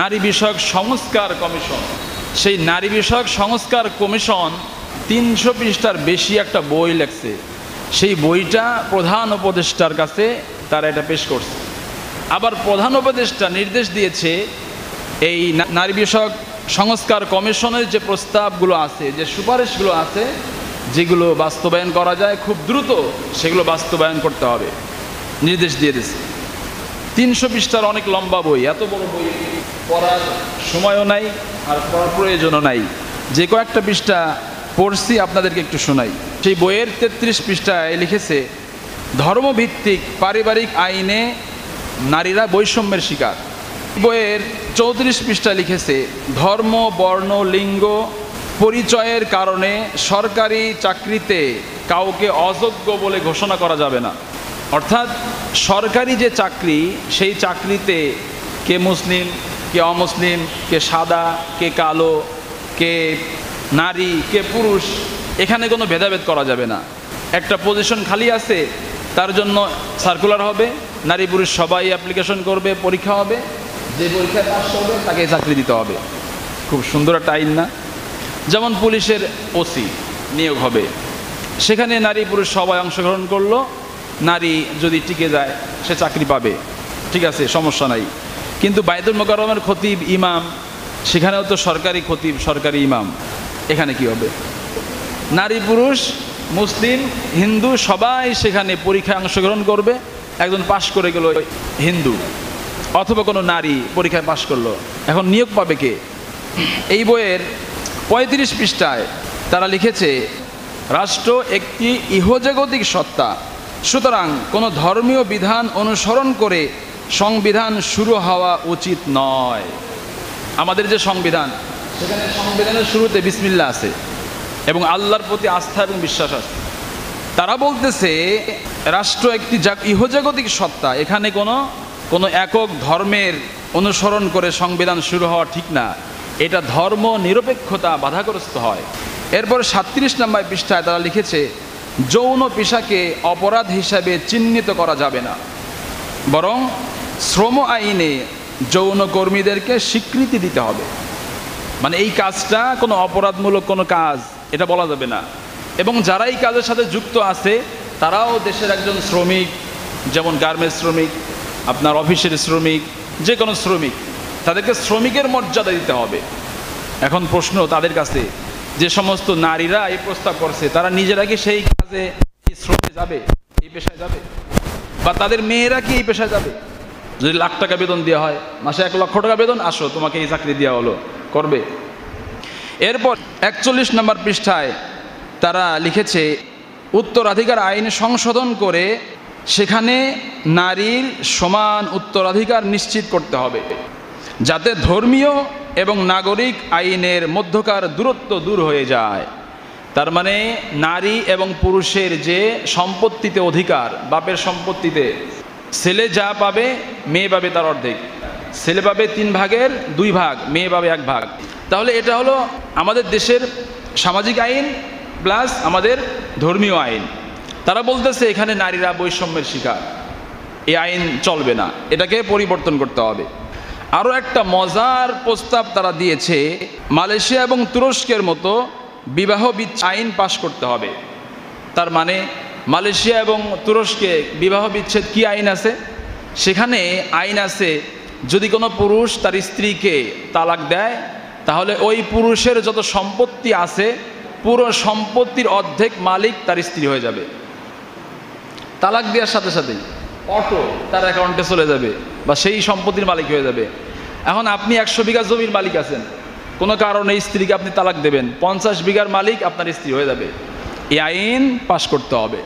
নারী বিষয়ক সংস্কার কমিশন। সেই নারী বিষয়ক সংস্কার কমিশন 300 পৃষ্ঠার বেশি একটা বই লেখছে। সেই বইটা প্রধান উপদেষ্টার কাছে তারা এটা পেশ করছে। আবার প্রধান উপদেষ্টা নির্দেশ দিয়েছে এই নারী বিষয়ক সংস্কার কমিশনের যে প্রস্তাবগুলো আছে, যে সুপারিশগুলো আছে, যেগুলো বাস্তবায়ন করা যায় খুব দ্রুত, সেগুলো বাস্তবায়ন করতে হবে নির্দেশ দিয়ে দিয়েছে। 300 পৃষ্ঠার অনেক লম্বা বই, এত বড় বই পড়ার সময়ও নাই আর পড়ার প্রয়োজনও নাই। যে কয়েকটা পৃষ্ঠা পড়ছি আপনাদেরকে একটু শোনাই। সেই বইয়ের 33 পৃষ্ঠায় লিখেছে, ধর্মভিত্তিক পারিবারিক আইনে নারীরা বৈষম্যের শিকার। বইয়ের 34 পৃষ্ঠায় লিখেছে, ধর্ম, বর্ণ, লিঙ্গ পরিচয়ের কারণে সরকারি চাকরিতে কাউকে অযোগ্য বলে ঘোষণা করা যাবে না। অর্থাৎ সরকারি যে চাকরি, সেই চাকরিতে কে মুসলিম, কে অমুসলিম, কে সাদা, কে কালো, কে নারী, কে পুরুষ, এখানে কোনো ভেদাভেদ করা যাবে না। একটা পজিশন খালি আছে, তার জন্য সার্কুলার হবে, নারী পুরুষ সবাই অ্যাপ্লিকেশন করবে, পরীক্ষা হবে, যে পরীক্ষায় পাস করবে তাকে চাকরি দিতে হবে। খুব সুন্দর একটা আইন না? যেমন পুলিশের ওসি নিয়োগ হবে, সেখানে নারী পুরুষ সবাই অংশগ্রহণ করলো, নারী যদি টিকে যায় সে চাকরি পাবে, ঠিক আছে, সমস্যা নাই। কিন্তু বাইতুল মোকাররমের খতিব ইমাম, সেখানেও তো সরকারি খতিব, সরকারি ইমাম, এখানে কি হবে? নারী পুরুষ মুসলিম হিন্দু সবাই সেখানে পরীক্ষায় অংশগ্রহণ করবে। একজন পাশ করে গেল হিন্দু অথবা কোনো নারী পরীক্ষায় পাশ করলো, এখন নিয়োগ পাবে কে? এই বইয়ের 35 পৃষ্ঠায় তারা লিখেছে, রাষ্ট্র একটি ইহজাগতিক সত্তা, সুতরাং কোনো ধর্মীয় বিধান অনুসরণ করে সংবিধান শুরু হওয়া উচিত নয়। আমাদের যে সংবিধান, সেখানে সংবিধানের শুরুতে বিসমিল্লাহ আছে এবং আল্লাহর প্রতি আস্থা এবং বিশ্বাস আছে। তারা বলতেছে রাষ্ট্র একটি ইহজাগতিক সত্তা, এখানে কোনো একক ধর্মের অনুসরণ করে সংবিধান শুরু হওয়া ঠিক না, এটা ধর্ম নিরপেক্ষতা বাধাগ্রস্ত হয়। এরপর 37 নম্বর পৃষ্ঠায় তারা লিখেছে, যৌন পেশাকে অপরাধ হিসাবে চিহ্নিত করা যাবে না, বরং শ্রম আইনে যৌন কর্মীদেরকে স্বীকৃতি দিতে হবে। মানে এই কাজটা কোনো অপরাধমূলক কোনো কাজ, এটা বলা যাবে না। এবং যারা এই কাজের সাথে যুক্ত আছে তারাও দেশের একজন শ্রমিক, যেমন গার্মেন্টস শ্রমিক, আপনার অফিসের শ্রমিক, যে কোনো শ্রমিক, তাদেরকে শ্রমিকের মর্যাদা দিতে হবে। এখন প্রশ্ন তাদের কাছে, যে সমস্ত নারীরা এই প্রস্তাব করছে তারা নিজেরা কি সেই কাজে, এই শ্রমে যাবে, এই পেশায় যাবে? বা তাদের মেয়েরা কি এই পেশায় যাবে? যদি লাখ টাকা বেতন দেওয়া হয়, মাসে 1 লক্ষ টাকা বেতন, আসো তোমাকে এই চাকরি দেওয়া হলো, করবে? এরপর 41 নম্বর পৃষ্ঠায় তারা লিখেছে, উত্তরাধিকার আইন সংশোধন করে সেখানে নারীর সমান উত্তরাধিকার নিশ্চিত করতে হবে, যাতে ধর্মীয় এবং নাগরিক আইনের মধ্যকার দূরত্ব দূর হয়ে যায়। তার মানে নারী এবং পুরুষের যে সম্পত্তিতে অধিকার, বাপের সম্পত্তিতে ছেলে যা পাবে মেয়ে পাবে তার অর্ধেক, ছেলে পাবে 3 ভাগের 2 ভাগ, মেয়ে পাবে 1 ভাগ। তাহলে এটা হলো আমাদের দেশের সামাজিক আইন প্লাস আমাদের ধর্মীয় আইন। তারা বলতেছে এখানে নারীরা বৈষম্যের শিকার, এই আইন চলবে না, এটাকে পরিবর্তন করতে হবে। আরও একটা মজার প্রস্তাব তারা দিয়েছে, মালয়েশিয়া এবং তুরস্কের মতো বিবাহ বিচ্ছেদ আইন পাশ করতে হবে। তার মানে মালয়েশিয়া এবং তুরস্কে বিবাহ বিচ্ছেদ কি আইন আছে? সেখানে আইন আছে, যদি কোনো পুরুষ তার স্ত্রীকে তালাক দেয়, তাহলে ওই পুরুষের যত সম্পত্তি আছে পুরো সম্পত্তির অর্ধেক মালিক তার স্ত্রী হয়ে যাবে। তালাক দেওয়ার সাথে সাথেই অটো তার অ্যাকাউন্টে চলে যাবে বা সেই সম্পত্তির মালিক হয়ে যাবে। এখন আপনি 100 বিঘা জমির মালিক আছেন, কোনো কারণে স্ত্রীকে আপনি তালাক দেবেন, 50 বিঘার মালিক আপনার স্ত্রী হয়ে যাবে। এই আইন পাশ করতে হবে।